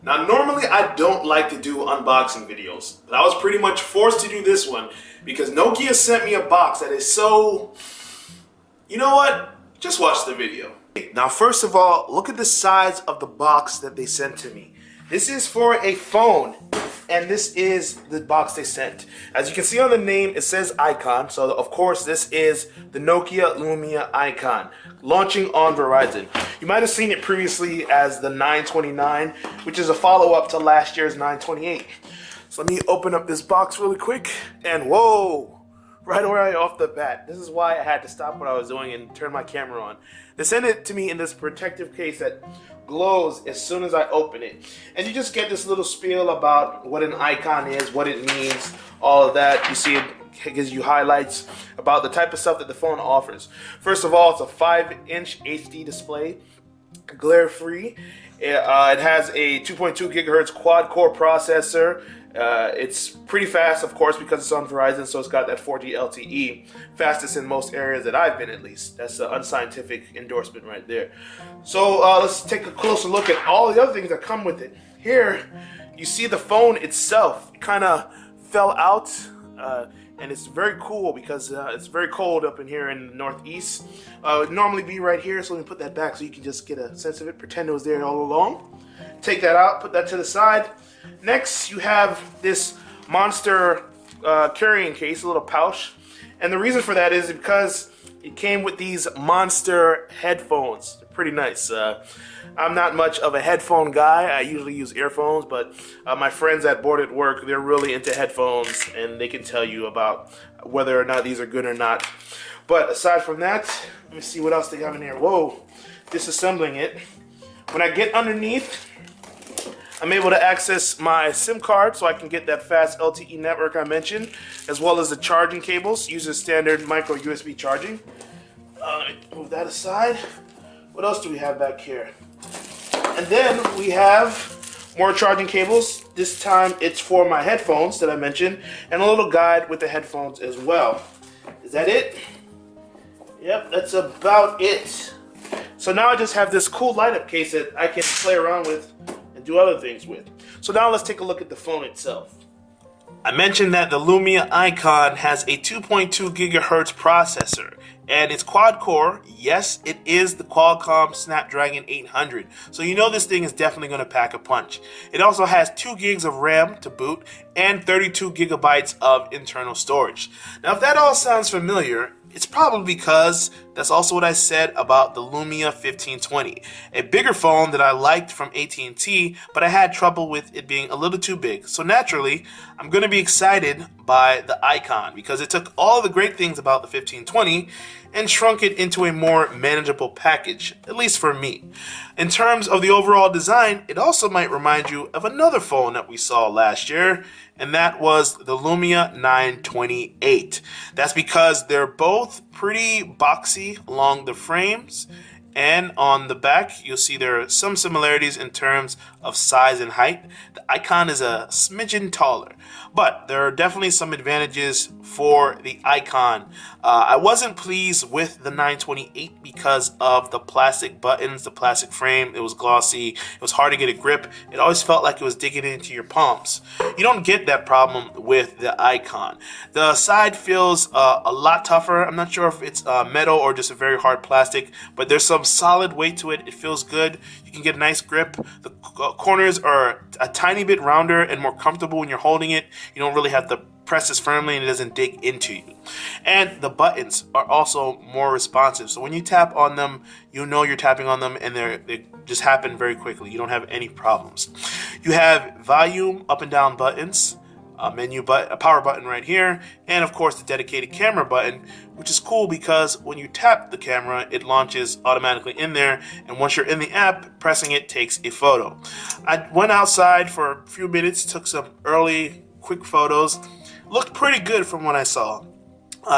Now, normally I don't like to do unboxing videos, but I was pretty much forced to do this one because Nokia sent me a box that is so... You know what? Just watch the video. Now, first of all, look at the size of the box that they sent to me. This is for a phone, and this is the box they sent. As you can see on the name, it says Icon, so of course this is the Nokia Lumia Icon, launching on Verizon. You might have seen it previously as the 929, which is a follow-up to last year's 928. So let me open up this box really quick, and whoa! Right away off the bat. This is why I had to stop what I was doing and turn my camera on. They sent it to me in this protective case that glows as soon as I open it. And you just get this little spiel about what an icon is, what it means, all of that. You see it gives you highlights about the type of stuff that the phone offers. First of all, it's a 5-inch HD display, glare-free. It has a 2.2 gigahertz quad-core processor. It's pretty fast, of course, because it's on Verizon, so it's got that 4G LTE, fastest in most areas that I've been, at least. That's an unscientific endorsement right there. So let's take a closer look at all the other things that come with it. Here, you see the phone itself kind of fell out, and it's very cool because it's very cold up in here in the Northeast. It would normally be right here, so let me put that back so you can just get a sense of it, pretend it was there all along. Take that out, put that to the side. Next, you have this monster carrying case, a little pouch. And the reason for that is because it came with these monster headphones. They're pretty nice. I'm not much of a headphone guy. I usually use earphones, but my friends at Board at Work, they're really into headphones, and they can tell you about whether or not these are good or not. But aside from that, let me see what else they got in here. Whoa, disassembling it. When I get underneath, I'm able to access my SIM card so I can get that fast LTE network I mentioned, as well as the charging cables. Uses standard micro USB charging. Let me move that aside. What else do we have back here? And then we have more charging cables. This time it's for my headphones that I mentioned, and a little guide with the headphones as well. Is that it? Yep, that's about it. So now I just have this cool light up case that I can play around with and do other things with. So now let's take a look at the phone itself. I mentioned that the Lumia Icon has a 2.2 gigahertz processor, and it's quad-core. Yes, it is the Qualcomm Snapdragon 800, so you know this thing is definitely going to pack a punch. It also has 2 gigs of RAM to boot and 32 gigabytes of internal storage. Now, if that all sounds familiar, it's probably because that's also what I said about the Lumia 1520, a bigger phone that I liked from AT&T, but I had trouble with it being a little too big. So naturally, I'm going to be excited by the Icon because it took all the great things about the 1520 and shrunk it into a more manageable package, at least for me. In terms of the overall design, it also might remind you of another phone that we saw last year, and that was the Lumia 928. That's because they're both pretty boxy along the frames, and on the back you'll see there are some similarities in terms of size and height. The Icon is a smidgen taller, but there are definitely some advantages for the Icon. I wasn't pleased with the 928 because of the plastic buttons, the plastic frame. It was glossy, it was hard to get a grip, it always felt like it was digging into your palms. You don't get that problem with the Icon. The side feels a lot tougher. I'm not sure if it's metal or just a very hard plastic, but there's some solid weight to it. It feels good. You can get a nice grip. The corners are a tiny bit rounder and more comfortable when you're holding it. You don't really have to press this firmly and it doesn't dig into you. And the buttons are also more responsive. So when you tap on them, you know you're tapping on them, and they just happen very quickly. You don't have any problems. You have volume up and down buttons, a power button right here, and of course the dedicated camera button, which is cool because when you tap the camera, it launches automatically in there, and once you're in the app, pressing it takes a photo. I went outside for a few minutes, took some early quick photos. Looked pretty good from what I saw.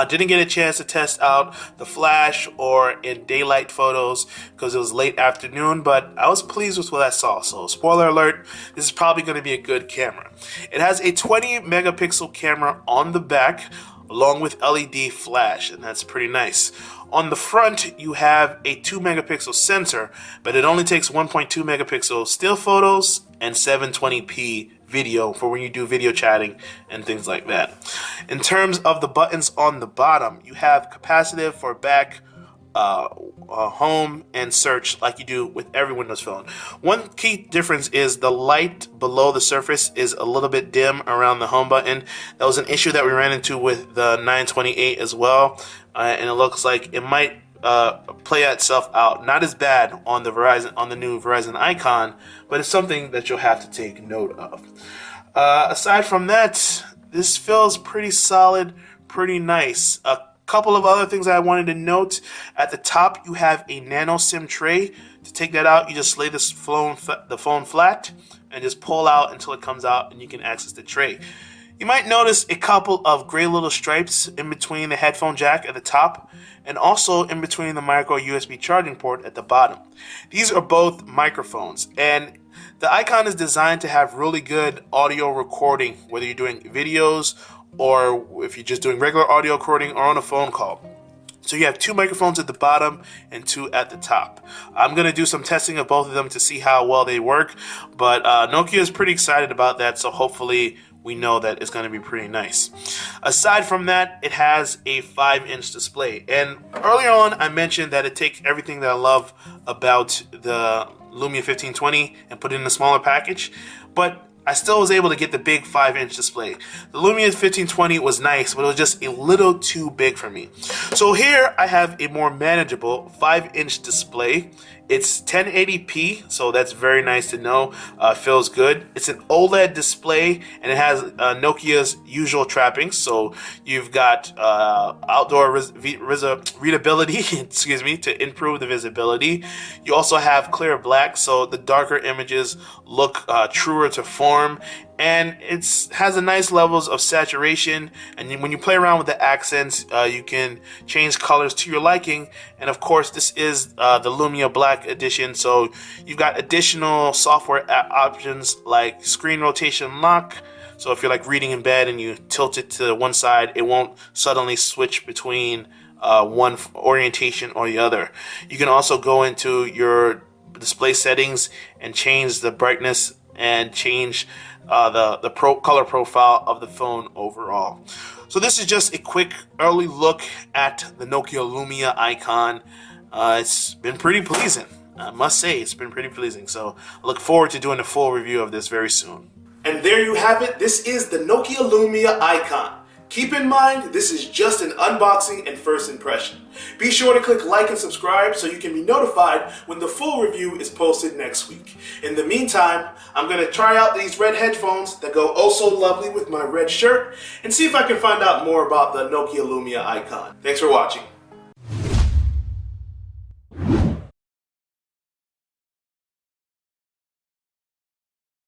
Didn't get a chance to test out the flash or in daylight photos because it was late afternoon, but I was pleased with what I saw. So spoiler alert, this is probably going to be a good camera. It has a 20 megapixel camera on the back along with LED flash, and that's pretty nice. On the front, you have a 2 megapixel sensor, but it only takes 1.2 megapixel still photos and 720p video for when you do video chatting and things like that. In terms of the buttons on the bottom, you have capacitive for back, home, and search like you do with every Windows phone. One key difference is the light below the surface is a little bit dim around the home button. That was an issue that we ran into with the 928 as well, and it looks like it might play itself out. Not as bad on the new Verizon icon, but it's something that you'll have to take note of. Aside from that, this feels pretty solid, pretty nice. A couple of other things I wanted to note: at the top, you have a nano SIM tray. To take that out, you just lay the phone flat and just pull out until it comes out, and you can access the tray. You might notice a couple of gray little stripes in between the headphone jack at the top and also in between the micro USB charging port at the bottom. These are both microphones, and the icon is designed to have really good audio recording, whether you're doing videos or if you're just doing regular audio recording or on a phone call. So you have two microphones at the bottom and two at the top. I'm going to do some testing of both of them to see how well they work, but Nokia is pretty excited about that, so hopefully we know that it's going to be pretty nice. Aside from that, it has a 5-inch display. And earlier on, I mentioned that it takes everything that I love about the Lumia 1520 and put it in a smaller package, but I still was able to get the big 5-inch display. The Lumia 1520 was nice, but it was just a little too big for me. So here I have a more manageable 5-inch display. It's 1080p, so that's very nice to know. Feels good. It's an OLED display, and it has Nokia's usual trappings. So you've got outdoor readability, excuse me, to improve the visibility. You also have clear black, so the darker images look truer to form, and it has a nice levels of saturation. And when you play around with the accents, you can change colors to your liking. And of course, this is the Lumia Black edition, so you've got additional software options like screen rotation lock. So if you're like reading in bed and you tilt it to one side, it won't suddenly switch between one orientation or the other. You can also go into your display settings and change the brightness and change the color profile of the phone overall. So this is just a quick early look at the Nokia Lumia icon. It's been pretty pleasing. I must say, it's been pretty pleasing. So I look forward to doing a full review of this very soon. And there you have it. This is the Nokia Lumia icon. Keep in mind, this is just an unboxing and first impression. Be sure to click like and subscribe so you can be notified when the full review is posted next week. In the meantime, I'm going to try out these red headphones that go oh so lovely with my red shirt and see if I can find out more about the Nokia Lumia icon. Thanks for watching.